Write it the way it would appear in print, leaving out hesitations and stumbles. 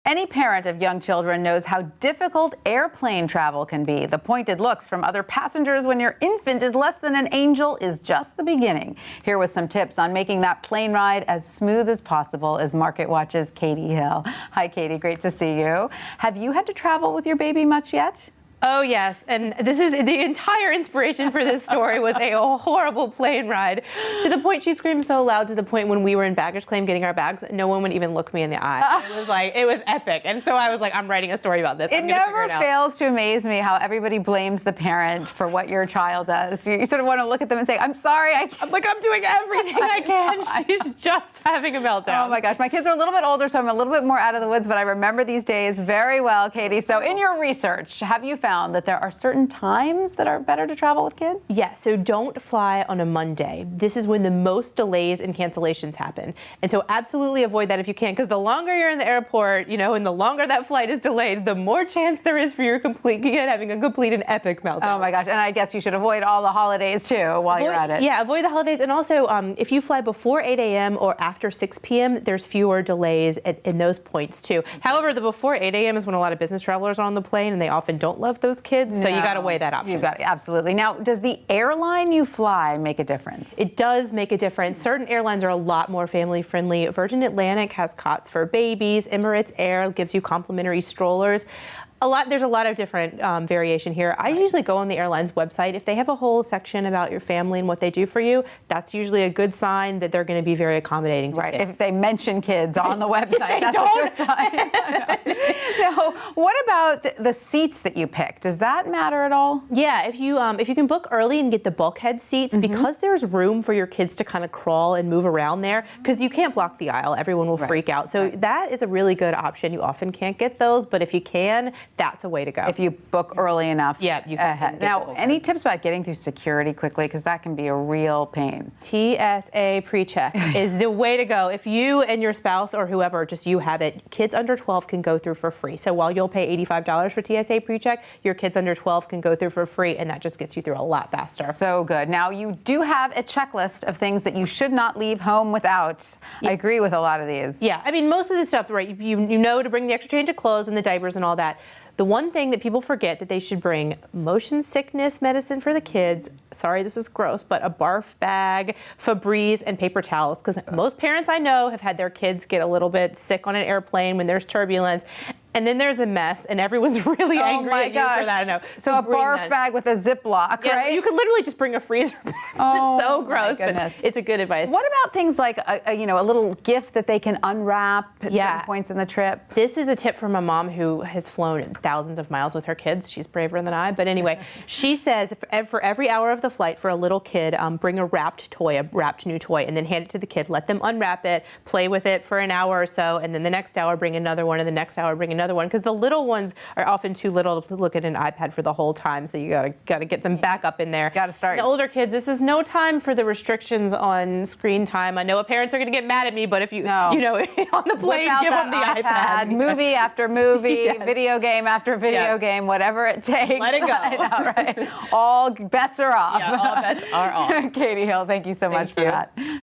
Any parent of young children knows how difficult airplane travel can be. The pointed looks from other passengers when your infant is less than an angel is just the beginning. Here with some tips on making that plane ride as smooth as possible is Market Watch's Katie Hill. Hi, Katie. Great to see you. Have you had to travel with your baby much yet? Oh, yes. And this is the entire inspiration for this story was a horrible plane ride to the point she screamed so loud to the point when we were in baggage claim getting our bags, no one would even look me in the eye. It was epic. And so I was like, I'm writing a story about this. It never fails to amaze me how everybody blames the parent for what your child does. You sort of want to look at them and say, I'm sorry. I'm doing everything I can. She's just having a meltdown. Oh my gosh. My kids are a little bit older, so I'm a little bit more out of the woods, but I remember these days very well, Katie. So in your research, have you found that there are certain times that are better to travel with kids? Yeah, so don't fly on a Monday. This is when the most delays and cancellations happen. And so absolutely avoid that if you can, because the longer you're in the airport, and the longer that flight is delayed, the more chance there is for your having a complete and epic meltdown. Oh my gosh, and I guess you should avoid all the holidays too while you're at it. Yeah, avoid the holidays. And also, if you fly before 8 a.m. or after 6 p.m., there's fewer delays in those points too. However, the before 8 a.m. is when a lot of business travelers are on the plane and they often don't love those kids. So you got to weigh that option. You've got absolutely. Now, does the airline you fly make a difference? It does make a difference. Certain airlines are a lot more family friendly. Virgin Atlantic has cots for babies. Emirates Air gives you complimentary strollers. There's a lot of different variation here. I usually go on the airline's website. If they have a whole section about your family and what they do for you, that's usually a good sign that they're going to be very accommodating to kids. If they mention kids on the website, that's a good sign. Now, what about the seats that you pick? Does that matter at all? Yeah, if you can book early and get the bulkhead seats, because there's room for your kids to kind of crawl and move around there, because you can't block the aisle, everyone will freak out. So that is a really good option. You often can't get those, but if you can, that's a way to go. If you book early enough. Yeah, you can ahead. Now, any tips about getting through security quickly? Because that can be a real pain. TSA pre-check is the way to go. If you and your spouse or whoever, just you have it, kids under 12 can go through for free. So while you'll pay $85 for TSA pre-check, your kids under 12 can go through for free, and that just gets you through a lot faster. So good. Now, you do have a checklist of things that you should not leave home without. Yeah. I agree with a lot of these. Yeah, I mean, most of the stuff, right, you know to bring the extra change of clothes and the diapers and all that. The one thing that people forget that they should bring: motion sickness medicine for the kids. Sorry, this is gross, but a barf bag, Febreze, and paper towels. Because most parents I know have had their kids get a little bit sick on an airplane when there's turbulence. And then there's a mess, and everyone's really angry at you for that. I know. So a barf bag with a Ziploc, right? You could literally just bring a freezer bag. It's so gross, but it's a good advice. What about things like a little gift that they can unwrap at certain points in the trip? This is a tip from a mom who has flown thousands of miles with her kids. She's braver than I, but anyway, she says for every hour of the flight for a little kid, bring a wrapped new toy, and then hand it to the kid. Let them unwrap it, play with it for an hour or so, and then the next hour bring another one, and the next hour bring another one, because the little ones are often too little to look at an iPad for the whole time, so you gotta get some backup in there. Gotta start. The older kids, this is no time for the restrictions on screen time. I know parents are gonna get mad at me, but if you on the plane, give them the iPad. Movie after movie, video game after video game, whatever it takes. Let it go. I know, right? All bets are off. Yeah, all bets are off. Katie Hill, thank you so much for that.